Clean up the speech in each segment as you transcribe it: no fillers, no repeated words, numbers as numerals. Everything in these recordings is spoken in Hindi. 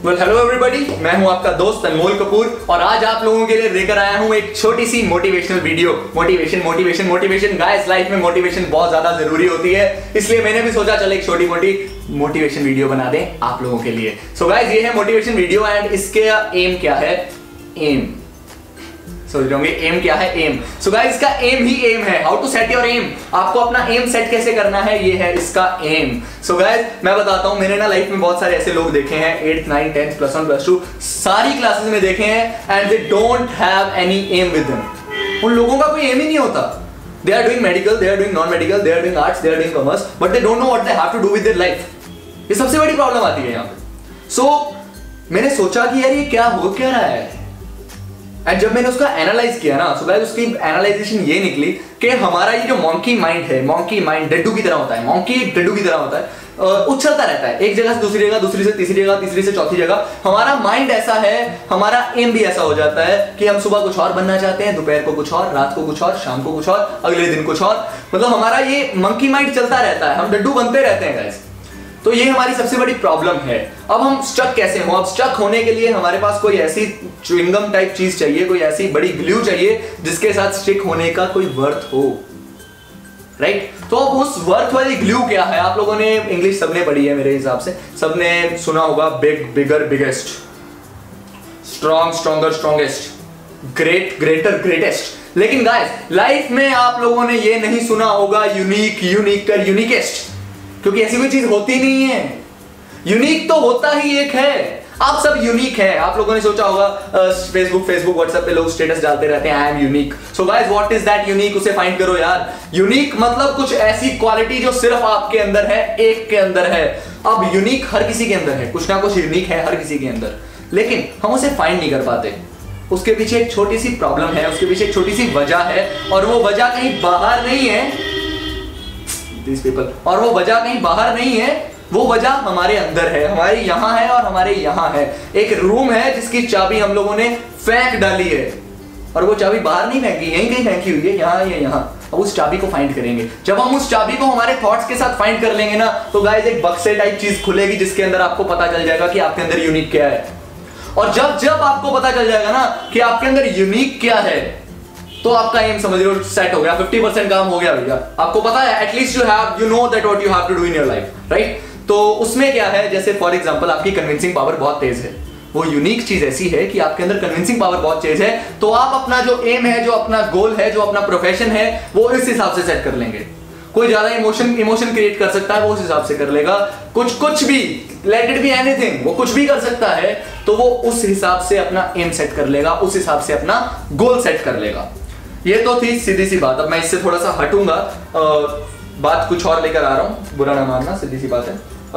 वेल हेलो एवरीबॉडी, मैं हूं आपका दोस्त अनमोल कपूर और आज आप लोगों के लिए लेकर आया हूं एक छोटी सी motivational video. Motivation guys, life में मोटिवेशन बहुत ज्यादा जरूरी होती है, इसलिए मैंने भी सोचा चलो एक छोटी मोटी मोटिवेशन वीडियो बना दें आप लोगों के लिए। सो गाइस, ये है मोटिवेशन वीडियो एंड इसके एम क्या है? एम सोच रहे होंगे एम क्या है? एम। सो गाइस, इसका एम ही एम है। How to set your aim, आपको अपना एम सेट कैसे करना है, ये है इसका एम। सो गाइस, मैं बताता हूं, मैंने ना लाइफ में बहुत सारे ऐसे लोग देखे हैं 8th 9th 10th plus 1 plus 2 सारी क्लासेस में देखे हैं and they don't have any aim with them. उन लोगों का कोई एम ही नहीं होता। They are doing medical, they are doing non medical, they are doing arts, they are doing commerce, but they don't know what they have to do with their life. ये सबसे बड़ी प्रॉब्लम आती है यहां पे। सो मैंने सोचा कि यार ये क्या हो क्या रहा है, एंड जब मैंने उसका एनालाइज किया ना, सो गाइस उसकी एनालाइजेशन ये निकली कि हमारा ये जो मॉन्की माइंड है, मॉन्की माइंड डड्डू की तरह होता है। मॉन्की एक डड्डू की तरह होता है, उछलता रहता है एक जगह से दूसरी जगह, दूसरी से तीसरी जगह, तीसरी से चौथी जगह। हमारा माइंड ऐसा है, हमारा एम भी ऐसा हो जाता है कि हम सुबह कुछ और बनना चाहते हैं, दोपहर को कुछ और, रात को कुछ और, शाम को कुछ और, अगले दिन कुछ और। मतलब हमारा ये मंकी माइंड चलता रहता है, हम डड्डू बनते रहते हैं गाइस। तो ये हमारी सबसे बड़ी प्रॉब्लम है। अब हम स्टक कैसे हो? अब स्टक होने के लिए हमारे पास कोई ऐसी च्युइंगम टाइप चीज चाहिए, कोई ऐसी बड़ी ग्लू चाहिए जिसके साथ स्टिक होने का कोई वर्थ हो, राइट? तो अब उस वर्थ वाली ग्लू क्या है? आप लोगों ने इंग्लिश सबने पढ़ी है मेरे हिसाब से, सबने सुना होगा big, bigger, biggest, strong, stronger, strongest, great, greater, greatest. लेकिन गाइस, लाइफ में आप लोगों ने ये नहीं सुना होगा यूनिक, यूनिकर, यूनिकेस्ट, क्योंकि ऐसी कोई चीज होती नहीं है। यूनिक तो होता ही एक है, आप सब यूनिक हैं। आप लोगों ने सोचा होगा फेसबुक व्हाट्सएप पे लोग स्टेटस डालते रहते हैं I am unique. So guys, what is that unique? उसे फाइंड करो यार। यूनिक मतलब कुछ ऐसी क्वालिटी जो सिर्फ आपके अंदर है, एक के अंदर है। अब यूनिक हर किसी के अंदर है, कुछ ना कुछ यूनिक है हर किसी के अंदर, लेकिन हम उसे फाइंड नहीं कर पाते। उसके पीछे एक छोटी सी प्रॉब्लम है, उसके पीछे एक छोटी सी वजह है, और वो वजह कहीं बाहर नहीं है। और वो वजह कहीं बाहर नहीं है, वो वजह हमारे अंदर है, हमारे यहां है और हमारे यहां है। एक रूम है जिसकी चाबी हम लोगों ने फेंक डाली है, और वो चाबी बाहर नहीं फेंकी, यहीं कहीं फेंकी हुई है, यहां या यहां। अब उस चाबी को फाइंड करेंगे। जब हम उस चाबी को हमारे थॉट्स के साथ फाइंड कर लेंगे ना, तो गाइस एक बक्से टाइप चीज खुलेगी जिसके अंदर आपको पता चल जाएगा कि आपके अंदर यूनिक क्या है। और जब जब आपको पता चल जाएगा ना कि आपके अंदर यूनिक क्या है, तो आपका एम समझ लो सेट हो गया, 50% काम हो गया भैया। आपको पता है, at least you know that what you have to do in your life, right? तो उसमें क्या है, जैसे फॉर एग्जांपल आपकी कन्विंसिंग पावर बहुत तेज है। वो यूनिक चीज ऐसी है कि आपके अंदर कन्विंसिंग पावर बहुत तेज है, तो आप अपना जो एम है, जो अपना गोल है, जो अपना प्रोफेशन है, वो इस हिसाब से सेट कर लेंगे। कोई ज्यादा इमोशन क्रिएट कर सकता है, वो उस हिसाब से कर लेगा। कुछ भी, लेट इट बी एनीथिंग, वो कुछ भी कर सकता है, तो वो उस हिसाब से अपना एम सेट कर लेगा, उस हिसाब से अपना गोल सेट कर लेगा। ये तो थी सीधी सी बात। अब मैं इससे थोड़ा सा हटूंगा, बात कुछ और लेकर आ रहा हूं, बुरा ना मानना, सीधी सी बात है।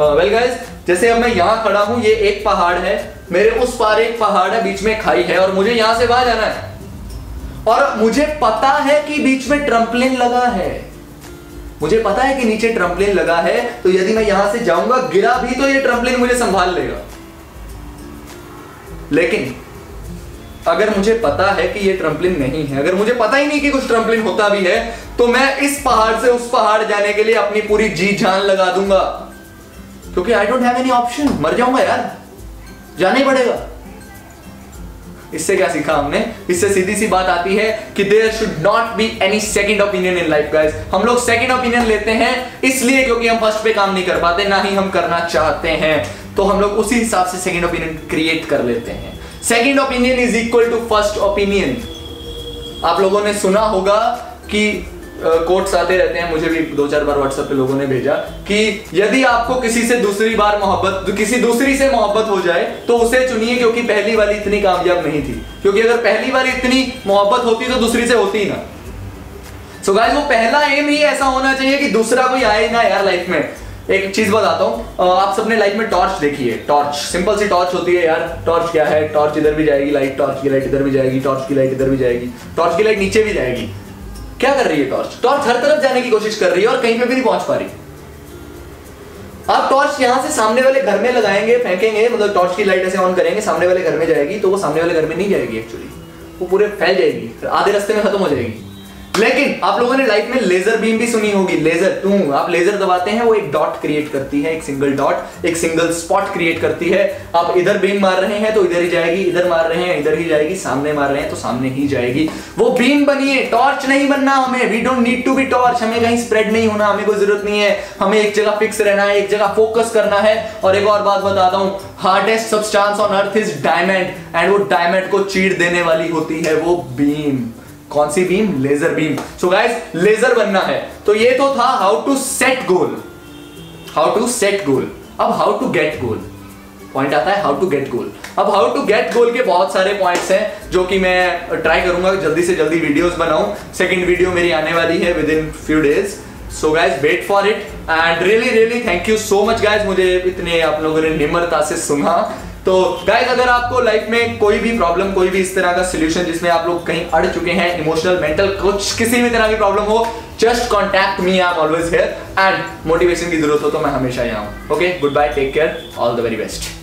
वेल गाइस, जैसे अब मैं यहां खड़ा हूं, ये एक पहाड़ है, मेरे उस पार एक पहाड़ है, बीच में खाई है, और मुझे यहां से वहां जाना है, और मुझे पता है कि बीच में ट्रम्पलिन लगा है, मुझे पता है कि नीचे ट्रम्पलिन लगा है, तो यदि मैं यहां से जाऊंगा, गिरा भी तो ये ट्रम्पलिन मुझे संभाल लेगा। लेकिन अगर मुझे पता है कि ये ट्रम्पलिन नहीं है, अगर मुझे पता ही नहीं कि कुछ ट्रम्पलिन होता भी है, तो मैं इस पहाड़ से उस पहाड़ जाने के लिए अपनी पूरी जी जान लगा दूंगा, क्योंकि I don't have any option. मर जाऊंगा यार, जाना ही पड़ेगा। इससे क्या सीखा हमने? इससे सीधी सी बात आती है कि there should not be any second opinion in life guys. हम लोग सेकंड ओपिनियन लेते हैं इसलिए क्योंकि हम फर्स्ट पे काम नहीं कर पाते, ना ही हम करना चाहते हैं, तो हम लोग उसी हिसाब से सेकंड ओपिनियन क्रिएट कर लेते हैं। Second opinion is equal to first opinion. आप लोगों ने सुना होगा कि कोट्स आते रहते हैं, मुझे भी 2-4 बार व्हाट्सएप पे लोगों ने भेजा कि यदि आपको किसी से दूसरी से मोहब्बत हो जाए तो उसे चुनिए, क्योंकि पहली वाली इतनी कामयाब नहीं थी। क्योंकि अगर पहली वाली इतनी मोहब्बत होती तो दूसरी से होती ही ना। सो गाइस, वो पहला एम ही ऐसा होना चाहिए कि दूसरा कोई आए ना यार लाइफ में। एक चीज बताता हूं, आप सबने लाइफ में टॉर्च देखी है। टॉर्च, सिंपल सी टॉर्च होती है यार। टॉर्च क्या है? टॉर्च इधर भी जाएगी लाइट, टॉर्च की लाइट इधर भी जाएगी, टॉर्च की लाइट इधर भी जाएगी, टॉर्च की लाइट नीचे भी जाएगी। क्या कर रही है टॉर्च? टॉर्च हर तरफ जाने की कोशिश कर रही है और कहीं पे भी नहीं पहुंच पा रही। आप टॉर्च यहां से सामने वाले घर में लगाएंगे, फेंकेंगे, मतलब टॉर्च की लाइट ऐसे ऑन करेंगे, सामने वाले घर में जाएगी, तो वो सामने वाले घर में नहीं जाएगी, एक्चुअली वो पूरे फैल जाएगी, आधे रास्ते में खत्म हो जाएगी। लेकिन आप लोगों ने लाइफ में लेजर बीम भी सुनी होगी। लेजर, आप लेजर दबाते हैं, वो एक डॉट क्रिएट करती है, एक सिंगल डॉट, एक सिंगल स्पॉट क्रिएट करती है। आप इधर बीम मार रहे हैं तो इधर ही जाएगी, इधर मार रहे हैं इधर ही जाएगी, सामने मार रहे हैं तो सामने ही जाएगी। वो बीम बनिए, टॉर्च नहीं बनना हमें। We don't need to be torch. हमें कहीं स्प्रेड नहीं होना, हमें कोई जरूरत नहीं है। हमें एक जगह फिक्स रहना है, एक जगह फोकस करना है। और एक और बात बताता हूं, hardest substance on earth is diamond, and वो डायमंड को चीर देने वाली होती है वो बीम। कौन सी beam? Laser beam. So guys, laser बनना है। तो ये तो था how to set goal, how to set goal. अब how to get goal point आता है, हाउ टू गेट गोल। अब हाउ टू गेट गोल के बहुत सारे पॉइंट्स हैं जो कि मैं ट्राई करूंगा जल्दी से जल्दी वीडियोस बनाऊं। सेकंड वीडियो मेरी आने वाली है within few days, so guys wait for it. And really thank you so much guys, मुझे इतने आप लोगों ने निम्रता से सुना। तो गाइस, अगर आपको लाइफ में कोई भी प्रॉब्लम, कोई भी इस तरह का सॉल्यूशन जिसमें आप लोग कहीं अड़ चुके हैं, इमोशनल, मेंटल, कुछ किसी भी तरह की प्रॉब्लम हो, just contact me, I am always here. And motivation की जरूरत हो तो मैं हमेशा यहाँ हूं। Okay, good bye, take care, all the very best.